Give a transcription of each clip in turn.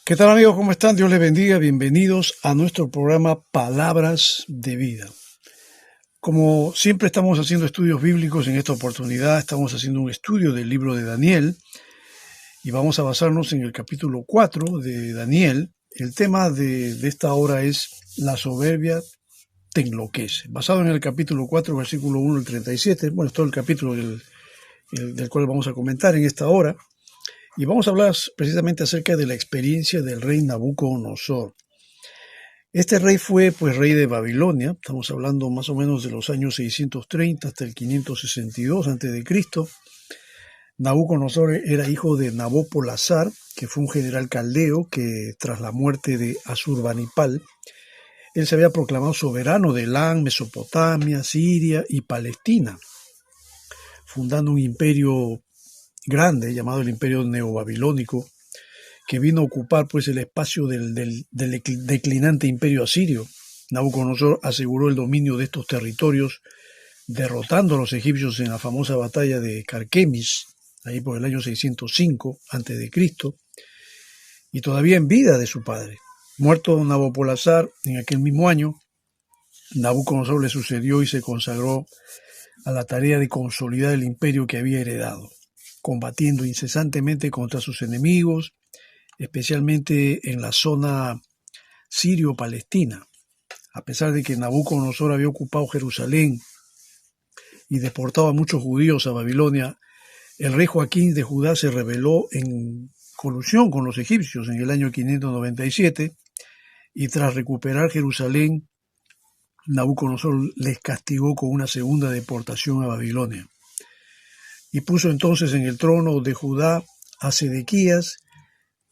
¿Qué tal amigos? ¿Cómo están? Dios les bendiga. Bienvenidos a nuestro programa Palabras de Vida. Como siempre estamos haciendo estudios bíblicos, en esta oportunidad estamos haciendo un estudio del libro de Daniel y vamos a basarnos en el capítulo 4 de Daniel. El tema de esta hora es la soberbia te enloquece. Basado en el capítulo 4, versículo 1 al 37. Bueno, es todo el capítulo del cual vamos a comentar en esta hora. Y vamos a hablar precisamente acerca de la experiencia del rey Nabucodonosor. Este rey fue pues rey de Babilonia, estamos hablando más o menos de los años 630 hasta el 562 a.C. Nabucodonosor era hijo de Nabopolassar, que fue un general caldeo que tras la muerte de Asurbanipal, él se había proclamado soberano de Elam, Mesopotamia, Siria y Palestina, fundando un imperio grande llamado el Imperio Neobabilónico, que vino a ocupar pues el espacio del declinante imperio asirio. Nabucodonosor aseguró el dominio de estos territorios, derrotando a los egipcios en la famosa batalla de Carquemis, ahí por el año 605 a.C., y todavía en vida de su padre. Muerto Nabopolassar en aquel mismo año, Nabucodonosor le sucedió y se consagró a la tarea de consolidar el imperio que había heredado, combatiendo incesantemente contra sus enemigos, especialmente en la zona sirio-palestina. A pesar de que Nabucodonosor había ocupado Jerusalén y deportado a muchos judíos a Babilonia, el rey Joaquín de Judá se rebeló en colusión con los egipcios en el año 597 y tras recuperar Jerusalén, Nabucodonosor les castigó con una segunda deportación a Babilonia. Y puso entonces en el trono de Judá a Sedequías,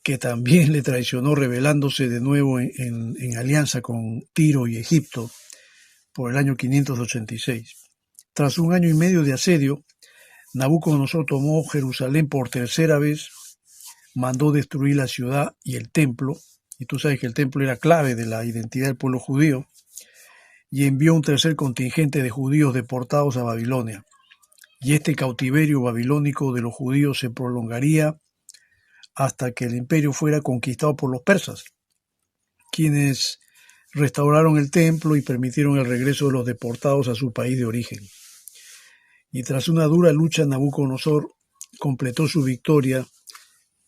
que también le traicionó rebelándose de nuevo en alianza con Tiro y Egipto por el año 586. Tras un año y medio de asedio, Nabucodonosor tomó Jerusalén por tercera vez, mandó destruir la ciudad y el templo, y tú sabes que el templo era clave de la identidad del pueblo judío, y envió un tercer contingente de judíos deportados a Babilonia. Y este cautiverio babilónico de los judíos se prolongaría hasta que el imperio fuera conquistado por los persas, quienes restauraron el templo y permitieron el regreso de los deportados a su país de origen. Y tras una dura lucha, Nabucodonosor completó su victoria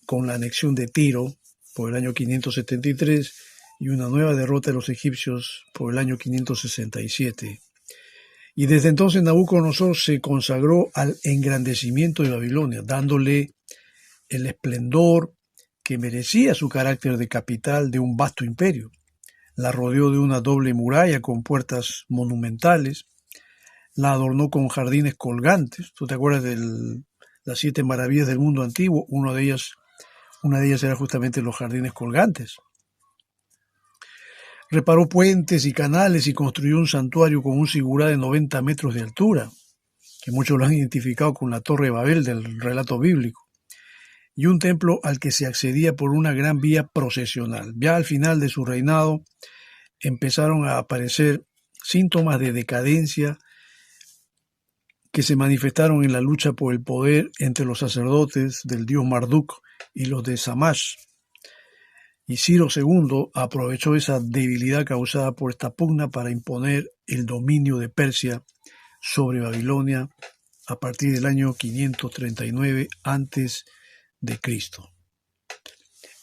con la anexión de Tiro por el año 573 y una nueva derrota de los egipcios por el año 567. Y desde entonces Nabucodonosor se consagró al engrandecimiento de Babilonia, dándole el esplendor que merecía su carácter de capital de un vasto imperio. La rodeó de una doble muralla con puertas monumentales, la adornó con jardines colgantes. ¿Tú te acuerdas de las 7 maravillas del mundo antiguo? Una de ellas era justamente los jardines colgantes. Reparó puentes y canales y construyó un santuario con un sigurat de 90 metros de altura, que muchos lo han identificado con la Torre de Babel del relato bíblico, y un templo al que se accedía por una gran vía procesional. Ya al final de su reinado empezaron a aparecer síntomas de decadencia que se manifestaron en la lucha por el poder entre los sacerdotes del dios Marduk y los de Shamash. Y Ciro II aprovechó esa debilidad causada por esta pugna para imponer el dominio de Persia sobre Babilonia a partir del año 539 a.C.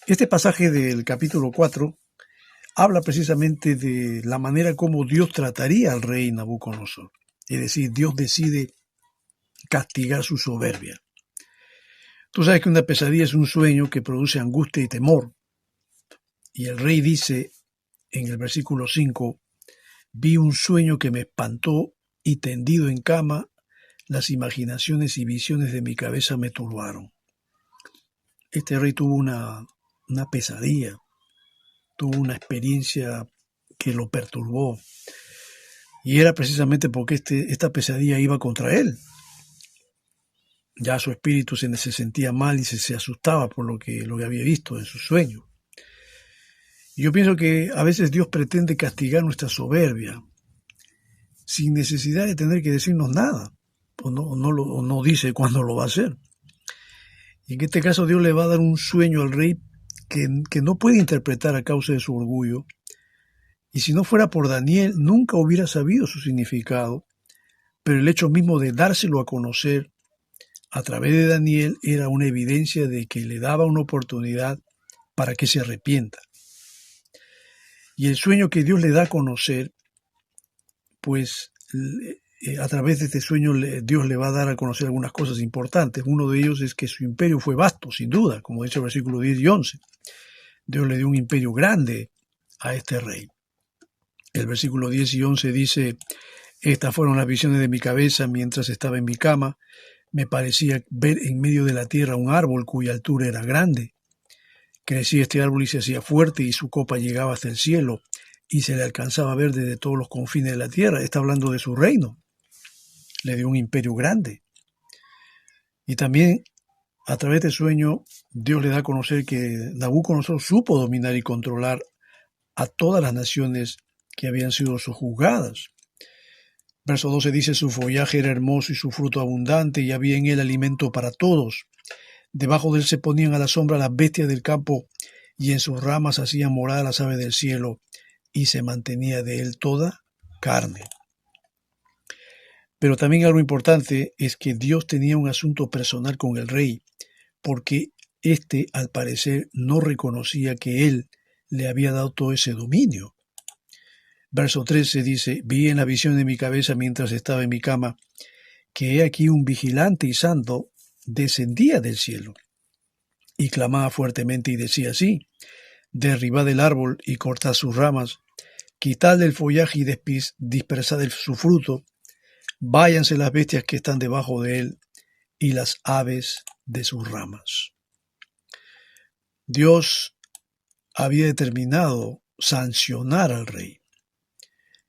Este pasaje del capítulo 4 habla precisamente de la manera como Dios trataría al rey Nabucodonosor. Es decir, Dios decide castigar su soberbia. Tú sabes que una pesadilla es un sueño que produce angustia y temor. Y el rey dice en el versículo 5, vi un sueño que me espantó y tendido en cama, las imaginaciones y visiones de mi cabeza me turbaron. Este rey tuvo una pesadilla, tuvo una experiencia que lo perturbó. Y era precisamente porque esta pesadilla iba contra él. Ya su espíritu se sentía mal y se asustaba por lo que había visto en su sueño. Y yo pienso que a veces Dios pretende castigar nuestra soberbia sin necesidad de tener que decirnos nada, o no dice cuándo lo va a hacer. Y en este caso Dios le va a dar un sueño al rey que no puede interpretar a causa de su orgullo. Y si no fuera por Daniel, nunca hubiera sabido su significado, pero el hecho mismo de dárselo a conocer a través de Daniel era una evidencia de que le daba una oportunidad para que se arrepienta. Y el sueño que Dios le da a conocer, pues a través de este sueño Dios le va a dar a conocer algunas cosas importantes. Uno de ellos es que su imperio fue vasto, sin duda, como dice el versículo 10 y 11. Dios le dio un imperio grande a este rey. El versículo 10 y 11 dice: estas fueron las visiones de mi cabeza mientras estaba en mi cama. Me parecía ver en medio de la tierra un árbol cuya altura era grande. Crecía este árbol y se hacía fuerte, y su copa llegaba hasta el cielo, y se le alcanzaba a ver desde todos los confines de la tierra. Está hablando de su reino. Le dio un imperio grande. Y también, a través del sueño, Dios le da a conocer que Nabucodonosor supo dominar y controlar a todas las naciones que habían sido sojuzgadas. Verso 12 dice: su follaje era hermoso y su fruto abundante, y había en él alimento para todos. Debajo de él se ponían a la sombra las bestias del campo, y en sus ramas hacían morada las aves del cielo, y se mantenía de él toda carne. Pero también algo importante es que Dios tenía un asunto personal con el rey, porque éste, al parecer, no reconocía que él le había dado todo ese dominio. Verso 13 dice: vi en la visión de mi cabeza mientras estaba en mi cama, que he aquí un vigilante y santo descendía del cielo, y clamaba fuertemente y decía así: derribad el árbol y cortad sus ramas, quitad el follaje y dispersad su fruto, váyanse las bestias que están debajo de él y las aves de sus ramas. Dios había determinado sancionar al rey.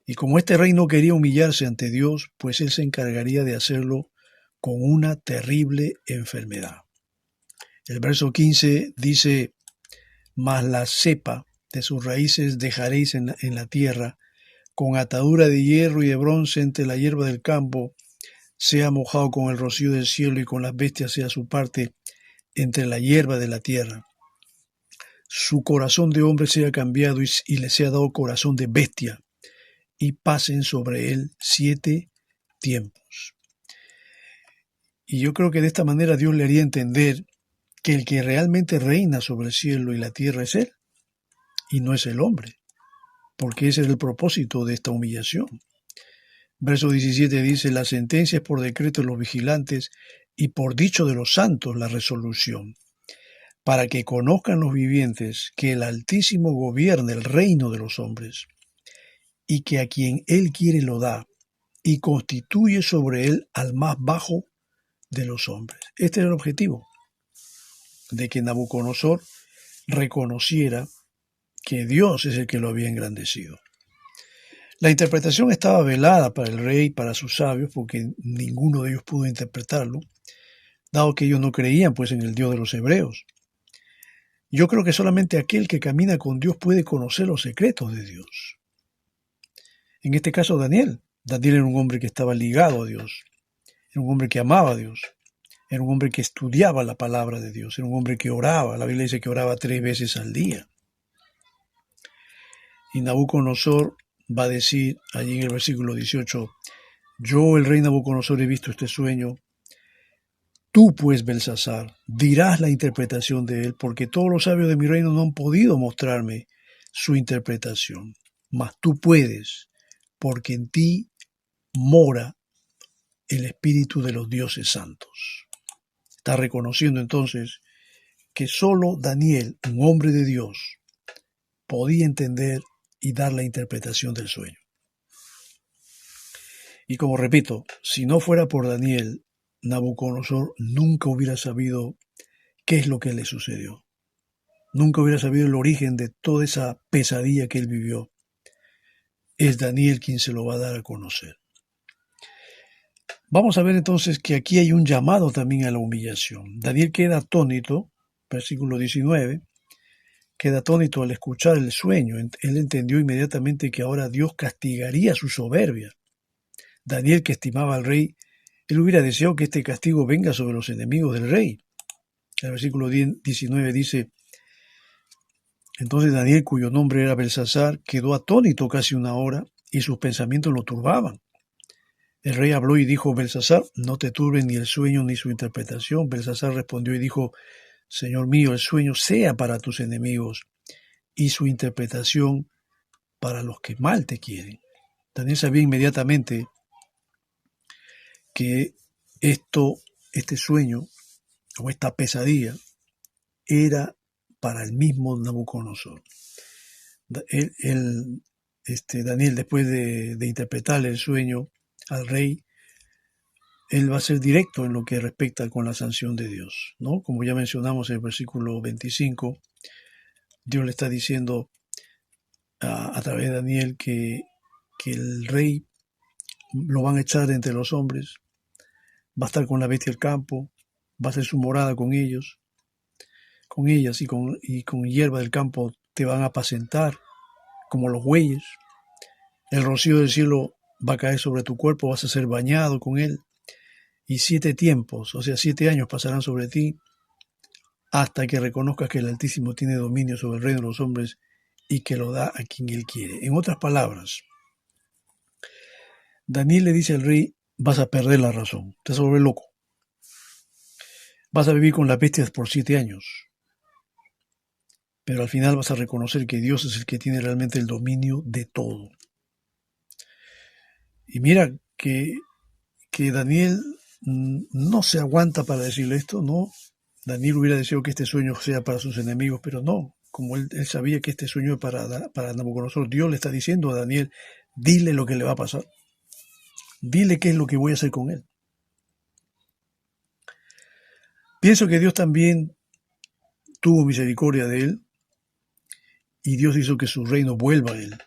Y como este rey no quería humillarse ante Dios, pues él se encargaría de hacerlo con una terrible enfermedad. El verso 15 dice: mas la cepa de sus raíces dejaréis en la tierra, con atadura de hierro y de bronce entre la hierba del campo, sea mojado con el rocío del cielo, y con las bestias sea su parte entre la hierba de la tierra. Su corazón de hombre sea cambiado y le sea dado corazón de bestia, y pasen sobre él 7 tiempos. Y yo creo que de esta manera Dios le haría entender que el que realmente reina sobre el cielo y la tierra es él, y no es el hombre, porque ese es el propósito de esta humillación. Verso 17 dice: la sentencia es por decreto de los vigilantes, y por dicho de los santos la resolución, para que conozcan los vivientes que el Altísimo gobierna el reino de los hombres, y que a quien él quiere lo da, y constituye sobre él al más bajo de los hombres. Este era el objetivo, de que Nabucodonosor reconociera que Dios es el que lo había engrandecido. La interpretación estaba velada para el rey y para sus sabios, porque ninguno de ellos pudo interpretarlo, dado que ellos no creían pues en el Dios de los hebreos. Yo creo que solamente aquel que camina con Dios puede conocer los secretos de Dios. En este caso Daniel era un hombre que estaba ligado a Dios, era un hombre que amaba a Dios, era un hombre que estudiaba la palabra de Dios, era un hombre que oraba. La Biblia dice que oraba 3 veces al día. Y Nabucodonosor va a decir allí en el versículo 18: yo, el rey Nabucodonosor, he visto este sueño. Tú, pues, Belsasar, dirás la interpretación de él, porque todos los sabios de mi reino no han podido mostrarme su interpretación. Mas tú puedes, porque en ti mora el espíritu de los dioses santos. Está reconociendo entonces que solo Daniel, un hombre de Dios, podía entender y dar la interpretación del sueño. Y como repito, si no fuera por Daniel, Nabucodonosor nunca hubiera sabido qué es lo que le sucedió. Nunca hubiera sabido el origen de toda esa pesadilla que él vivió. Es Daniel quien se lo va a dar a conocer. Vamos a ver entonces que aquí hay un llamado también a la humillación. Daniel queda atónito, versículo 19, queda atónito al escuchar el sueño. Él entendió inmediatamente que ahora Dios castigaría su soberbia. Daniel, que estimaba al rey, él hubiera deseado que este castigo venga sobre los enemigos del rey. El versículo 19 dice: Entonces Daniel, cuyo nombre era Belsasar, quedó atónito casi una hora y sus pensamientos lo turbaban. El rey habló y dijo: Belsasar, no te turbe ni el sueño ni su interpretación. Belsasar respondió y dijo: Señor mío, el sueño sea para tus enemigos y su interpretación para los que mal te quieren. Daniel sabía inmediatamente que este sueño o esta pesadilla era para el mismo Nabucodonosor. Daniel, después de interpretarle el sueño al rey, él va a ser directo en lo que respecta con la sanción de Dios, ¿no? Como ya mencionamos en el versículo 25, Dios le está diciendo a través de Daniel que el rey lo van a echar de entre los hombres, va a estar con la bestia del campo, va a ser su morada con ellos, con ellas, y con hierba del campo te van a apacentar como los bueyes. El rocío del cielo va a caer sobre tu cuerpo, vas a ser bañado con él, y 7 tiempos, o sea, 7 años pasarán sobre ti, hasta que reconozcas que el Altísimo tiene dominio sobre el reino de los hombres y que lo da a quien él quiere. En otras palabras, Daniel le dice al rey: vas a perder la razón, te vas a volver loco, vas a vivir con las bestias por 7 años, pero al final vas a reconocer que Dios es el que tiene realmente el dominio de todo. Y mira que Daniel no se aguanta para decirle esto, ¿no? Daniel hubiera deseado que este sueño sea para sus enemigos, pero no. Como él sabía que este sueño es para Nabucodonosor, Dios le está diciendo a Daniel: dile lo que le va a pasar. Dile qué es lo que voy a hacer con él. Pienso que Dios también tuvo misericordia de él y Dios hizo que su reino vuelva a él.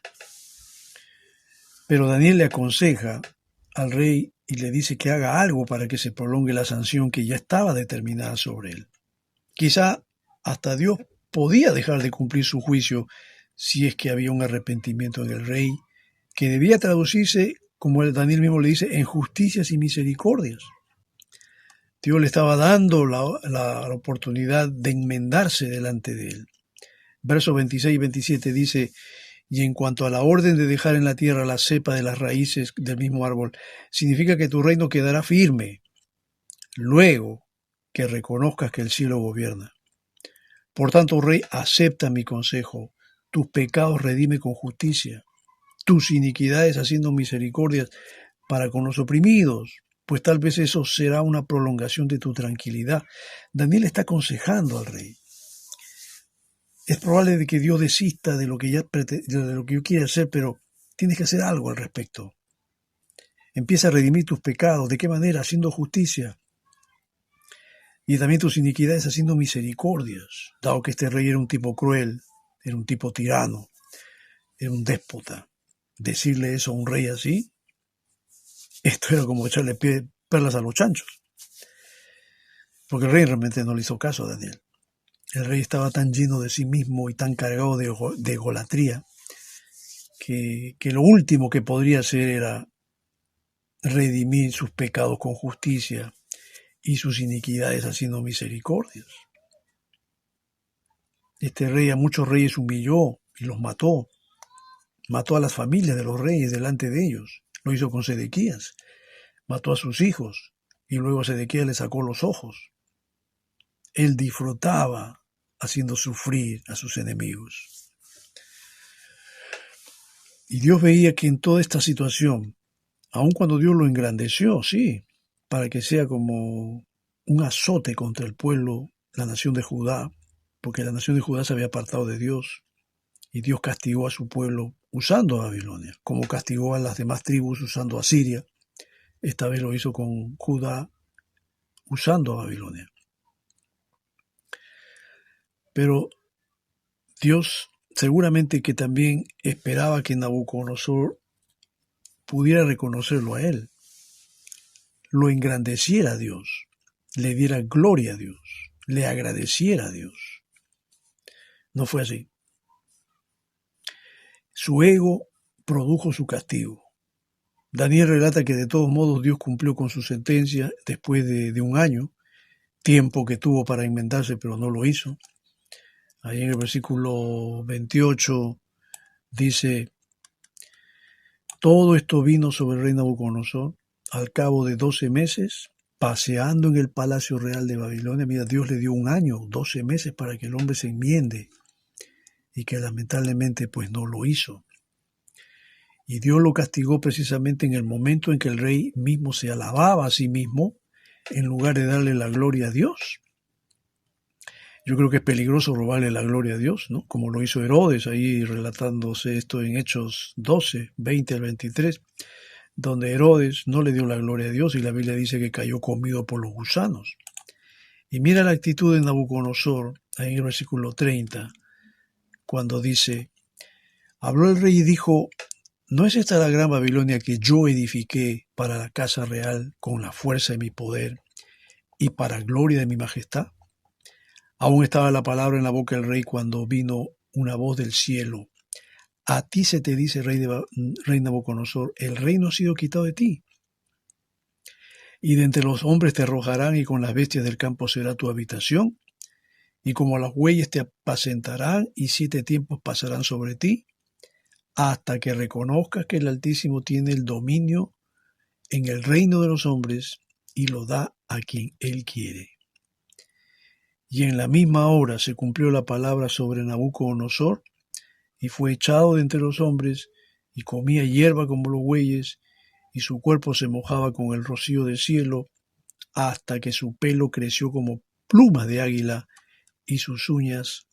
Pero Daniel le aconseja al rey y le dice que haga algo para que se prolongue la sanción que ya estaba determinada sobre él. Quizá hasta Dios podía dejar de cumplir su juicio si es que había un arrepentimiento en el rey, que debía traducirse, como Daniel mismo le dice, en justicias y misericordias. Dios le estaba dando la oportunidad de enmendarse delante de él. Versos 26 y 27 dice: y en cuanto a la orden de dejar en la tierra la cepa de las raíces del mismo árbol, significa que tu reino quedará firme, luego que reconozcas que el cielo gobierna. Por tanto, rey, acepta mi consejo, tus pecados redime con justicia, tus iniquidades haciendo misericordias para con los oprimidos, pues tal vez eso será una prolongación de tu tranquilidad. Daniel está aconsejando al rey. Es probable de que Dios desista de lo que yo quiere hacer, pero tienes que hacer algo al respecto. Empieza a redimir tus pecados. ¿De qué manera? Haciendo justicia. Y también tus iniquidades haciendo misericordias. Dado que este rey era un tipo cruel, era un tipo tirano, era un déspota. Decirle eso a un rey así, esto era como echarle perlas a los chanchos. Porque el rey realmente no le hizo caso a Daniel. El rey estaba tan lleno de sí mismo y tan cargado de egolatría que lo último que podría hacer era redimir sus pecados con justicia y sus iniquidades haciendo misericordias. Este rey a muchos reyes humilló y los mató. Mató a las familias de los reyes delante de ellos. Lo hizo con Sedequías. Mató a sus hijos y luego a Sedequías le sacó los ojos. Él disfrutaba haciendo sufrir a sus enemigos. Y Dios veía que en toda esta situación, aun cuando Dios lo engrandeció, sí, para que sea como un azote contra el pueblo, la nación de Judá, porque la nación de Judá se había apartado de Dios, y Dios castigó a su pueblo usando a Babilonia, como castigó a las demás tribus usando a Siria. Esta vez lo hizo con Judá usando a Babilonia. Pero Dios seguramente que también esperaba que Nabucodonosor pudiera reconocerlo a él, lo engrandeciera a Dios, le diera gloria a Dios, le agradeciera a Dios. No fue así. Su ego produjo su castigo. Daniel relata que de todos modos Dios cumplió con su sentencia después de un año, tiempo que tuvo para enmendarse pero no lo hizo. Ahí en el versículo 28 dice: todo esto vino sobre el rey Nabucodonosor al cabo de 12 meses, paseando en el palacio real de Babilonia. Mira, Dios le dio un año, 12 meses para que el hombre se enmiende, y que lamentablemente pues no lo hizo. Y Dios lo castigó precisamente en el momento en que el rey mismo se alababa a sí mismo, en lugar de darle la gloria a Dios. Yo creo que es peligroso robarle la gloria a Dios, ¿no? Como lo hizo Herodes, ahí relatándose esto en Hechos 12, 20 al 23, donde Herodes no le dio la gloria a Dios y la Biblia dice que cayó comido por los gusanos. Y mira la actitud de Nabucodonosor, ahí en el versículo 30, cuando dice: habló el rey y dijo: ¿no es esta la gran Babilonia que yo edifiqué para la casa real con la fuerza de mi poder y para gloria de mi majestad? Aún estaba la palabra en la boca del rey cuando vino una voz del cielo: a ti se te dice, rey Nabucodonosor, el reino ha sido quitado de ti, y de entre los hombres te arrojarán, y con las bestias del campo será tu habitación, y como las bueyes te apacentarán, y 7 tiempos pasarán sobre ti, hasta que reconozcas que el Altísimo tiene el dominio en el reino de los hombres, y lo da a quien él quiere. Y en la misma hora se cumplió la palabra sobre Nabucodonosor, y fue echado de entre los hombres, y comía hierba como los bueyes, y su cuerpo se mojaba con el rocío del cielo, hasta que su pelo creció como plumas de águila, y sus uñas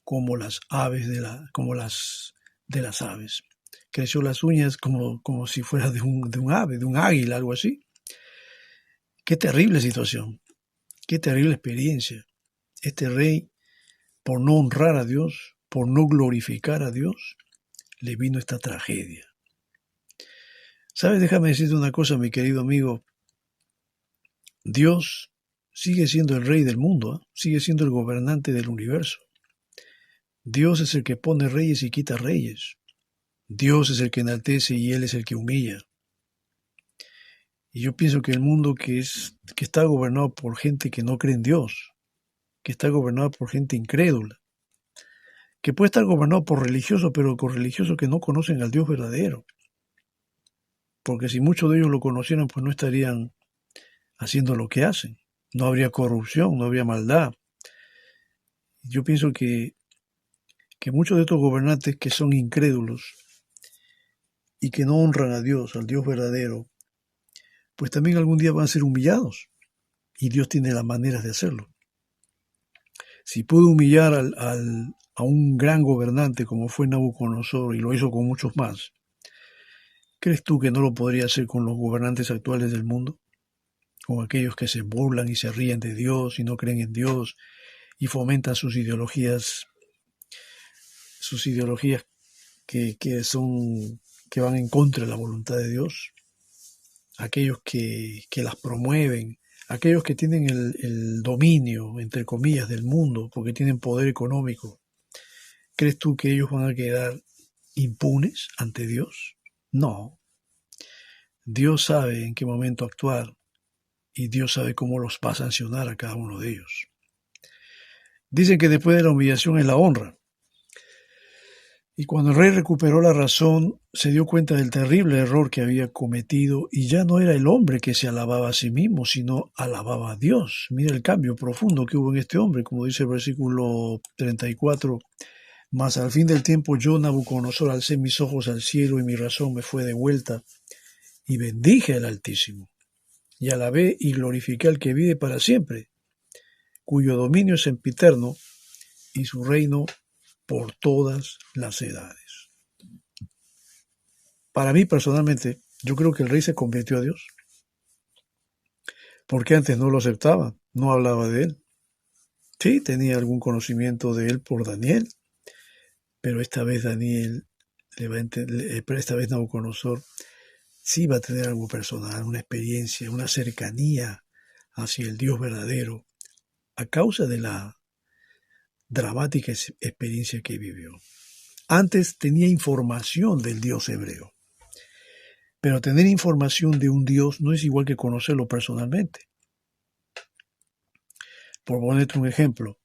como las aves como las de las aves. Creció las uñas como si fuera de un ave, de un águila, algo así. Qué terrible situación, qué terrible experiencia. Este rey, por no honrar a Dios, por no glorificar a Dios, le vino esta tragedia. ¿Sabes? Déjame decirte una cosa, mi querido amigo. Dios sigue siendo el rey del mundo, ¿eh? Sigue siendo el gobernante del universo. Dios es el que pone reyes y quita reyes. Dios es el que enaltece y Él es el que humilla. Y yo pienso que el mundo que está gobernado por gente que no cree en Dios, que está gobernado por gente incrédula, que puede estar gobernado por religiosos, pero con religiosos que no conocen al Dios verdadero. Porque si muchos de ellos lo conocieran, pues no estarían haciendo lo que hacen. No habría corrupción, no habría maldad. Yo pienso que muchos de estos gobernantes que son incrédulos y que no honran a Dios, al Dios verdadero, pues también algún día van a ser humillados. Y Dios tiene las maneras de hacerlo. Si pudo humillar a un gran gobernante como fue Nabucodonosor, y lo hizo con muchos más, ¿crees tú que no lo podría hacer con los gobernantes actuales del mundo? Con aquellos que se burlan y se ríen de Dios y no creen en Dios y fomentan sus ideologías que van en contra de la voluntad de Dios. Aquellos que las promueven, aquellos que tienen el dominio, entre comillas, del mundo, porque tienen poder económico. ¿Crees tú que ellos van a quedar impunes ante Dios? No. Dios sabe en qué momento actuar y Dios sabe cómo los va a sancionar a cada uno de ellos. Dicen que después de la humillación es la honra. Y cuando el rey recuperó la razón, se dio cuenta del terrible error que había cometido, y ya no era el hombre que se alababa a sí mismo, sino alababa a Dios. Mira el cambio profundo que hubo en este hombre, como dice el versículo 34. Mas al fin del tiempo yo, Nabucodonosor, alcé mis ojos al cielo y mi razón me fue devuelta, y bendije al Altísimo, y alabé y glorifiqué al que vive para siempre, cuyo dominio es sempiterno, y su reino por todas las edades. Para mí personalmente, yo creo que el rey se convirtió a Dios, porque antes no lo aceptaba, no hablaba de él. Sí, tenía algún conocimiento de él por Daniel, pero esta vez esta vez Nabucodonosor sí va a tener algo personal, una experiencia, una cercanía hacia el Dios verdadero, a causa de la dramática experiencia que vivió. Antes tenía información del Dios hebreo, pero tener información de un Dios no es igual que conocerlo personalmente. Por ponerte un ejemplo,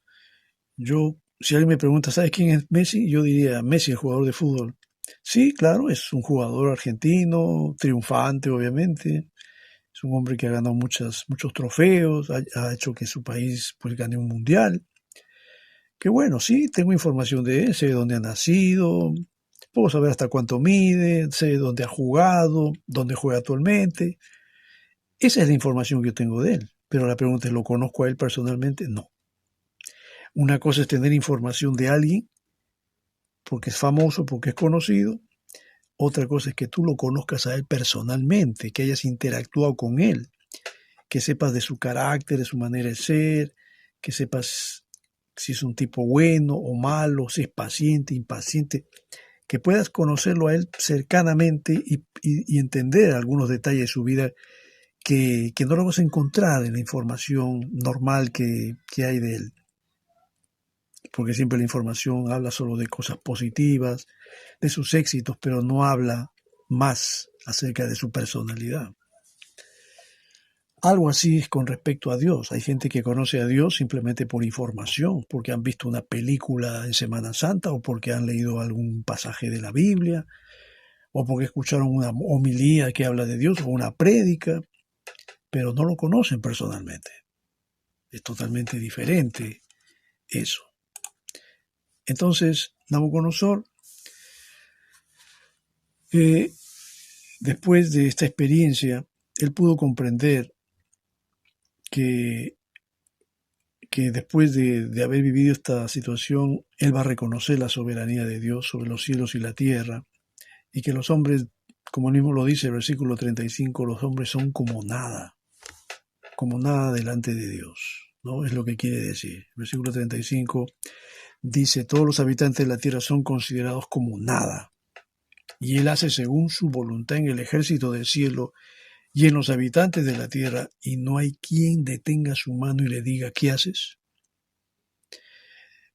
yo Si alguien me pregunta, ¿sabes quién es Messi? Yo diría, Messi, el jugador de fútbol. Sí, claro, es un jugador argentino, triunfante, obviamente. Es un hombre que ha ganado muchos trofeos, ha hecho que su país pues gane un mundial. Que bueno, sí, tengo información de él, sé de dónde ha nacido, puedo saber hasta cuánto mide, sé dónde ha jugado, dónde juega actualmente. Esa es la información que yo tengo de él. Pero la pregunta es, ¿lo conozco a él personalmente? No. Una cosa es tener información de alguien porque es famoso, porque es conocido. Otra cosa es que tú lo conozcas a él personalmente, que hayas interactuado con él, que sepas de su carácter, de su manera de ser, que sepas si es un tipo bueno o malo, si es paciente, impaciente, que puedas conocerlo a él cercanamente y entender algunos detalles de su vida que no lo vas a encontrar en la información normal que hay de él. Porque siempre la información habla solo de cosas positivas, de sus éxitos, pero no habla más acerca de su personalidad. Algo así es con respecto a Dios. Hay gente que conoce a Dios simplemente por información, porque han visto una película en Semana Santa o porque han leído algún pasaje de la Biblia o porque escucharon una homilía que habla de Dios o una prédica, pero no lo conocen personalmente. Es totalmente diferente eso. Entonces, Nabucodonosor, después de esta experiencia, él pudo comprender que, que después de haber vivido esta situación, él va a reconocer la soberanía de Dios sobre los cielos y la tierra, y que los hombres, como él mismo lo dice el versículo 35, los hombres son como nada delante de Dios, ¿no? Es lo que quiere decir. El versículo 35 dice, todos los habitantes de la tierra son considerados como nada, y él hace según su voluntad en el ejército del cielo y en los habitantes de la tierra, y no hay quien detenga su mano y le diga, ¿qué haces?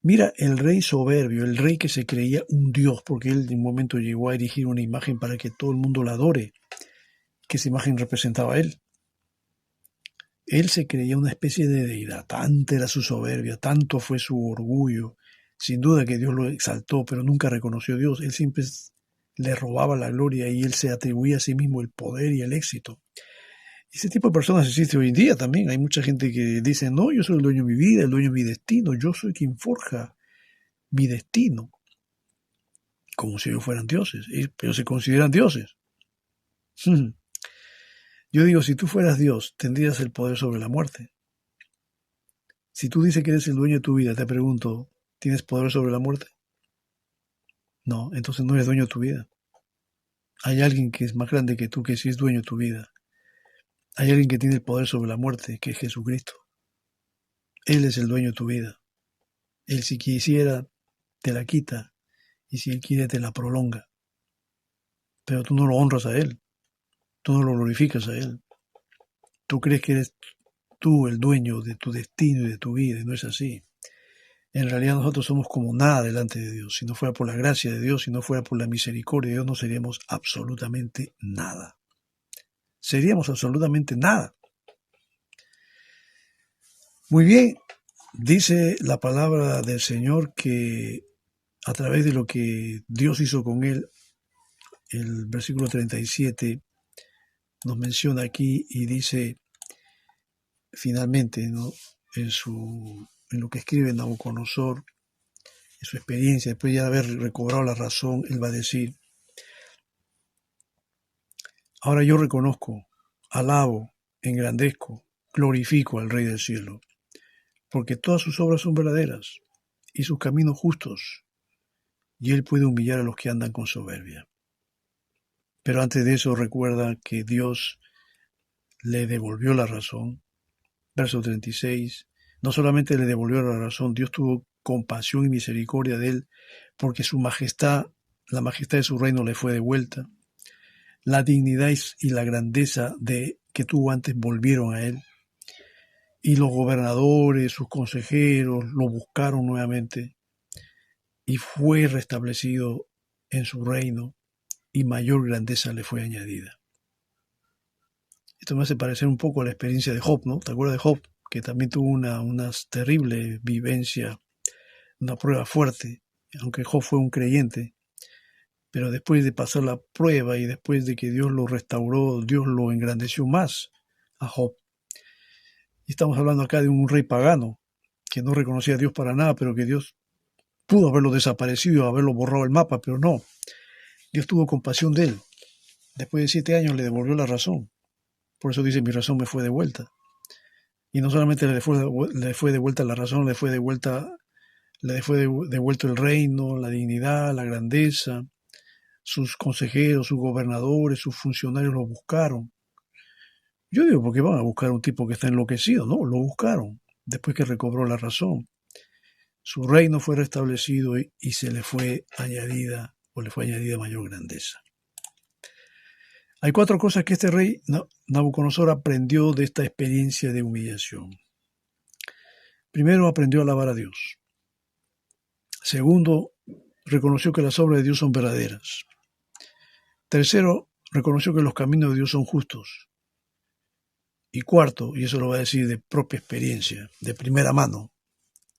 Mira, el rey soberbio, el rey que se creía un dios, porque él en un momento llegó a erigir una imagen para que todo el mundo la adore, que esa imagen representaba a él. Él se creía una especie de deidad, tanta era su soberbia, tanto fue su orgullo. Sin duda que Dios lo exaltó, pero nunca reconoció a Dios. Él siempre le robaba la gloria y él se atribuía a sí mismo el poder y el éxito. Ese tipo de personas existe hoy en día también. Hay mucha gente que dice, no, yo soy el dueño de mi vida, el dueño de mi destino, yo soy quien forja mi destino, como si ellos fueran dioses, pero se consideran dioses. Yo digo, si tú fueras Dios, tendrías el poder sobre la muerte. Si tú dices que eres el dueño de tu vida, te pregunto, ¿tienes poder sobre la muerte? No, entonces no eres dueño de tu vida. Hay alguien que es más grande que tú, que sí es dueño de tu vida. Hay alguien que tiene el poder sobre la muerte, que es Jesucristo. Él es el dueño de tu vida. Él si quisiera, te la quita, y si Él quiere, te la prolonga. Pero tú no lo honras a Él, tú no lo glorificas a Él. Tú crees que eres tú el dueño de tu destino y de tu vida, y no es así. En realidad nosotros somos como nada delante de Dios. Si no fuera por la gracia de Dios, si no fuera por la misericordia de Dios, no seríamos absolutamente nada. Seríamos absolutamente nada. Muy bien, dice la palabra del Señor que a través de lo que Dios hizo con él, el versículo 37 nos menciona aquí y dice finalmente, ¿no? en lo que escribe Nabucodonosor, en su experiencia, después de haber recobrado la razón, él va a decir, ahora yo reconozco, alabo, engrandezco, glorifico al Rey del cielo, porque todas sus obras son verdaderas y sus caminos justos, y él puede humillar a los que andan con soberbia. Pero antes de eso recuerda que Dios le devolvió la razón. Verso 36, no solamente le devolvió la razón, Dios tuvo compasión y misericordia de él, porque su majestad, la majestad de su reino le fue devuelta. La dignidad y la grandeza que tuvo antes volvieron a él. Y los gobernadores, sus consejeros, lo buscaron nuevamente y fue restablecido en su reino y mayor grandeza le fue añadida. Esto me hace parecer un poco a la experiencia de Job, ¿no? ¿Te acuerdas de Job? Que también tuvo una terrible vivencia una prueba fuerte, aunque Job fue un creyente, pero después de pasar la prueba y después de que Dios lo restauró, Dios lo engrandeció más a Job. Y estamos hablando acá de un rey pagano que no reconocía a Dios para nada, pero que Dios pudo haberlo desaparecido, haberlo borrado el mapa, pero no. Dios tuvo compasión de él. Después de 7 años le devolvió la razón. Por eso dice, mi razón me fue de vuelta. Y no solamente le fue de vuelta la razón, le fue devuelto el reino, la dignidad, la grandeza. Sus consejeros, sus gobernadores, sus funcionarios lo buscaron. Yo digo, ¿por qué van a buscar a un tipo que está enloquecido? No, lo buscaron después que recobró la razón. Su reino fue restablecido y se le fue añadida mayor grandeza. Hay 4 cosas que este rey Nabucodonosor aprendió de esta experiencia de humillación. Primero, aprendió a alabar a Dios. Segundo, reconoció que las obras de Dios son verdaderas. Tercero, reconoció que los caminos de Dios son justos. Y cuarto, y eso lo va a decir de propia experiencia, de primera mano,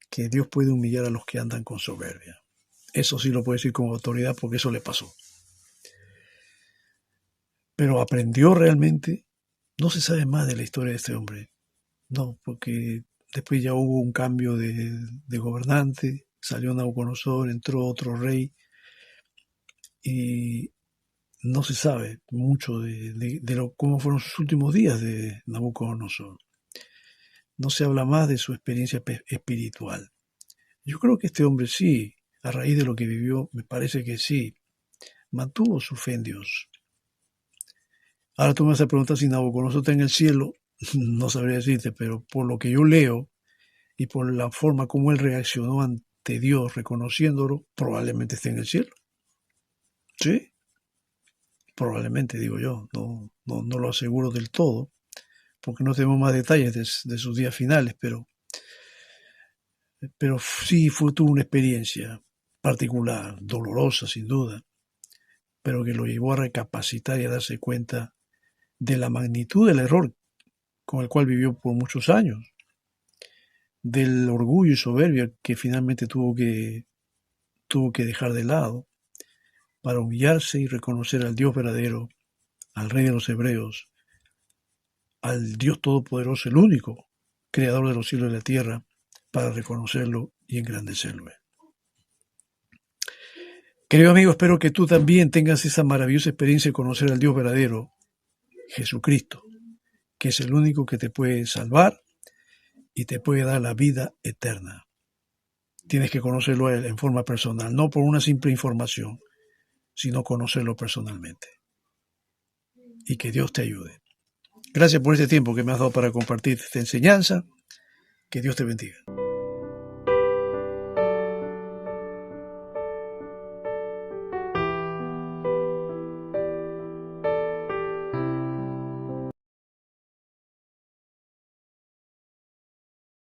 que Dios puede humillar a los que andan con soberbia. Eso sí lo puede decir con autoridad porque eso le pasó. Pero aprendió realmente. No se sabe más de la historia de este hombre. No, porque después ya hubo un cambio de gobernante, salió Nabucodonosor, entró otro rey y no se sabe mucho de cómo fueron sus últimos días de Nabucodonosor. No se habla más de su experiencia espiritual. Yo creo que este hombre sí, a raíz de lo que vivió, me parece que sí, mantuvo su fe en Dios. Ahora tú me vas a preguntar si Nabucodonosor está en el cielo. No sabría decirte, pero por lo que yo leo y por la forma como él reaccionó ante Dios, reconociéndolo, probablemente esté en el cielo. ¿Sí? Probablemente, digo yo. No lo aseguro del todo, porque no tenemos más detalles de sus días finales, pero sí tuvo una experiencia particular, dolorosa sin duda, pero que lo llevó a recapacitar y a darse cuenta de la magnitud del error con el cual vivió por muchos años, del orgullo y soberbia que finalmente tuvo que dejar de lado para humillarse y reconocer al Dios verdadero, al Rey de los Hebreos, al Dios Todopoderoso, el único Creador de los cielos y la tierra, para reconocerlo y engrandecerlo. Querido amigo, espero que tú también tengas esa maravillosa experiencia de conocer al Dios verdadero, Jesucristo, que es el único que te puede salvar y te puede dar la vida eterna. Tienes que conocerlo a Él en forma personal, no por una simple información, sino conocerlo personalmente. Y que Dios te ayude. Gracias por este tiempo que me has dado para compartir esta enseñanza. Que Dios te bendiga.